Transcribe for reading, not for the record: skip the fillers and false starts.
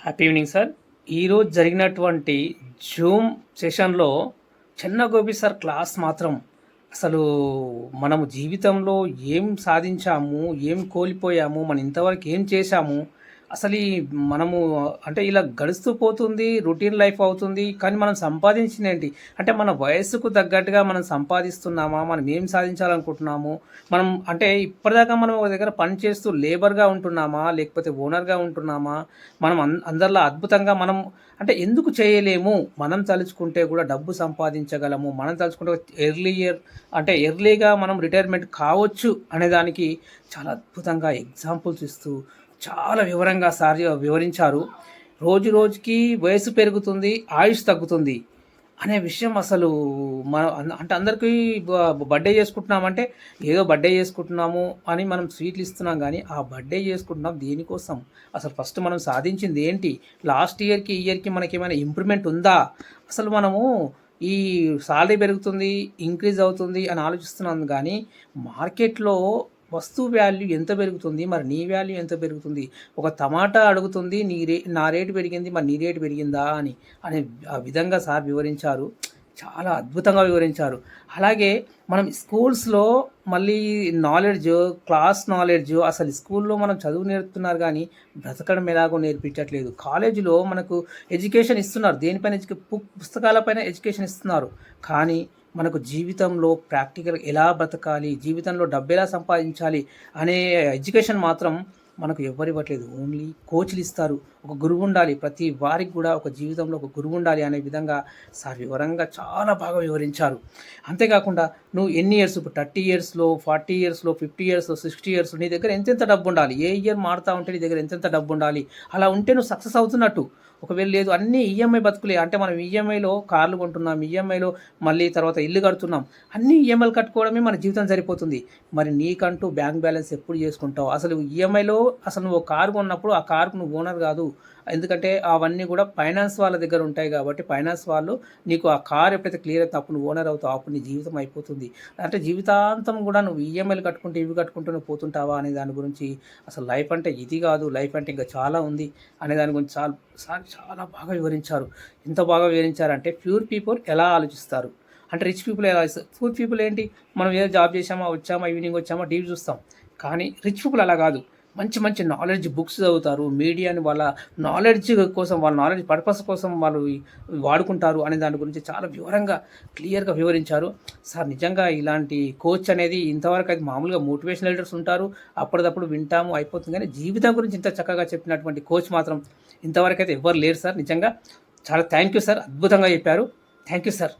Happy evening sir. ఈరోజు జరిగినటువంటి Zoom సెషన్‌లో చెన్న గోపి సార్ క్లాస్ మాత్రం అసలు మనము జీవితంలో ఏం సాధించాము, ఏం కోల్పోయాము, మనం ఇంతవరకు ఏం చేశాము, అసలు మనము అంటే ఇలా గడుస్తూ పోతుంది. రొటీన్ లైఫ్ అవుతుంది. కానీ మనం సంపాదించిందేంటి? అంటే మన వయస్సుకు తగ్గట్టుగా మనం సంపాదిస్తున్నామా? మనం ఏం సాధించాలనుకుంటున్నాము? మనం అంటే ఇప్పటిదాకా మనం ఒక దగ్గర పని చేస్తూ లేబర్‌గా ఉంటున్నామా? లేకపోతే ఓనర్‌గా ఉంటున్నామా? మనం అందరిలా అద్భుతంగా మనం అంటే ఎందుకు చేయలేము? మనం తలుచుకుంటే కూడా డబ్బు సంపాదించగలము. మనం తలుచుకుంటే ఎర్లీగా మనం రిటైర్మెంట్ కావచ్చు అనే దానికి చాలా అద్భుతంగా ఎగ్జాంపుల్స్ ఇస్తూ చాలా వివరంగా సార్ వివరించారు. రోజు రోజుకి వయసు పెరుగుతుంది, ఆయుష్ తగ్గుతుంది అనే విషయం అసలు అంటే అందరికీ బర్త్‌డే చేసుకుంటున్నామంటే ఏదో బర్త్‌డే చేసుకుంటున్నాము అని మనం స్వీట్లు ఇస్తున్నాం కానీ, ఆ బర్త్‌డే చేసుకుంటున్నాం దేనికోసం? అసలు ఫస్ట్ మనం సాధించింది ఏంటి? లాస్ట్ ఇయర్‌కి, ఈ ఇయర్‌కి మనకేమైనా ఇంప్రూవ్‌మెంట్ ఉందా? అసలు మనము ఈ సాలరీ పెరుగుతుంది, ఇంక్రీజ్ అవుతుంది అని ఆలోచిస్తున్నాం కానీ, మార్కెట్‌లో వస్తువు వాల్యూ ఎంత పెరుగుతుంది? మరి నీ వాల్యూ ఎంత పెరుగుతుంది? ఒక టమాటా అడుగుతుంది, నా రేటు పెరిగింది, మరి నీ రేటు పెరిగిందా అని అనే ఆ విధంగా సార్ వివరించారు. చాలా అద్భుతంగా వివరించారు. అలాగే మనం స్కూల్స్‌లో మళ్ళీ క్లాస్ నాలెడ్జ్ అసలు స్కూల్‌లో మనం చదువు నేర్పుతున్నారు గానీ, బ్రతకడం ఎలాగో నేర్పించట్లేదు. కాలేజీలో మనకు ఎడ్యుకేషన్ ఇస్తున్నారు. దేనిపైన పుస్తకాలపైన ఎడ్యుకేషన్ ఇస్తున్నారు. కానీ మనకు జీవితంలో ప్రాక్టికల్ ఎలా బ్రతకాలి, జీవితంలో డబ్బెలా సంపాదించాలి అనే ఎడ్యుకేషన్ మాత్రం మనకు ఎవ్వరు ఇవ్వట్లేదు. ఓన్లీ కోచ్‌లు ఇస్తారు. ఒక గురువు ఉండాలి. ప్రతి వారికి కూడా ఒక జీవితంలో ఒక గురువు ఉండాలి అనే విధంగా సార్ వివరంగా చాలా బాగా వివరించారు. అంతేకాకుండా నువ్వు ఎన్ని ఇయర్స్ ఇప్పుడు 30 ఇయర్స్‌లో, 40 ఇయర్స్‌లో, 50 ఇయర్స్‌లో, 60 ఇయర్స్‌లో నీ దగ్గర ఎంతెంత డబ్బుండాలి? ఏ ఇయర్ మారుతా ఉంటే నీ దగ్గర ఎంతెంత డబ్బుండాలి? అలా ఉంటే నువ్వు సక్సెస్ అవుతున్నట్టు. ఒకవేళ లేదు అన్నీ ఈఎంఐ బతుకులే అంటే మనం ఈఎంఐలో కార్లు కొంటున్నాం, ఈఎంఐలో మళ్ళీ తర్వాత ఇల్లు కడుతున్నాం. అన్నీ ఈఎంఐలు కట్టుకోవడమే మన జీవితం సరిపోతుంది. మరి నీకంటూ బ్యాంక్ బ్యాలెన్స్ ఎప్పుడు చేసుకుంటావు? అసలు ఈఎంఐలో అసలు నువ్వు కారు కొన్నప్పుడు ఆ కారుకు నువ్వు ఓనర్ కాదు. ఎందుకంటే అవన్నీ కూడా ఫైనాన్స్ వాళ్ళ దగ్గర ఉంటాయి కాబట్టి ఫైనాన్స్ వాళ్ళు నీకు ఆ కార్ ఎప్పుడైతే క్లియర్ అవుతుందో అప్పుడు నువ్వు ఓనర్ అవుతావు. అప్పుడు నీ జీవితం అయిపోతుంది. అంటే జీవితాంతం కూడా నువ్వు ఈఎంఐలు కట్టుకుంటూ ఇవి కట్టుకుంటూనే పోతుంటావా అనే దాని గురించి అసలు లైఫ్ అంటే ఇది కాదు, లైఫ్ అంటే ఇంకా చాలా ఉంది అనే దాని గురించి చాలా బాగా వివరించారు. ఎంత బాగా వివరించారంటే ప్యూర్ పీపుల్ ఎలా ఆలోచిస్తారు, అంటే రిచ్ పీపుల్ ఎలా ఆలోచిస్తారు. పూర్ పీపుల్ ఏంటి, మనం ఏదో జాబ్ చేసామా, వచ్చామా, ఈవినింగ్ వచ్చామా, టీవీ చూస్తాం. కానీ రిచ్ పీపుల్ అలా కాదు. మంచి మంచి నాలెడ్జ్ బుక్స్ చదువుతారు. మీడియాని వాళ్ళ నాలెడ్జ్ కోసం, వాళ్ళ నాలెడ్జ్ పర్పస్ కోసం వాళ్ళు వాడుకుంటారు అనే దాని గురించి చాలా వివరంగా క్లియర్గా వివరించారు. సార్ నిజంగా ఇలాంటి కోచ్ అనేది ఇంతవరకు అయితే మామూలుగా మోటివేషనల్ లీడర్స్ ఉంటారు, అప్పటిదప్పుడు వింటాము అయిపోతుంది. కానీ జీవితం గురించి ఇంత చక్కగా చెప్పినటువంటి కోచ్ మాత్రం ఇంతవరకు అయితే ఎవ్వరు లేరు సార్. నిజంగా చాలా థ్యాంక్ యూ సార్. అద్భుతంగా చెప్పారు. Thank you sir.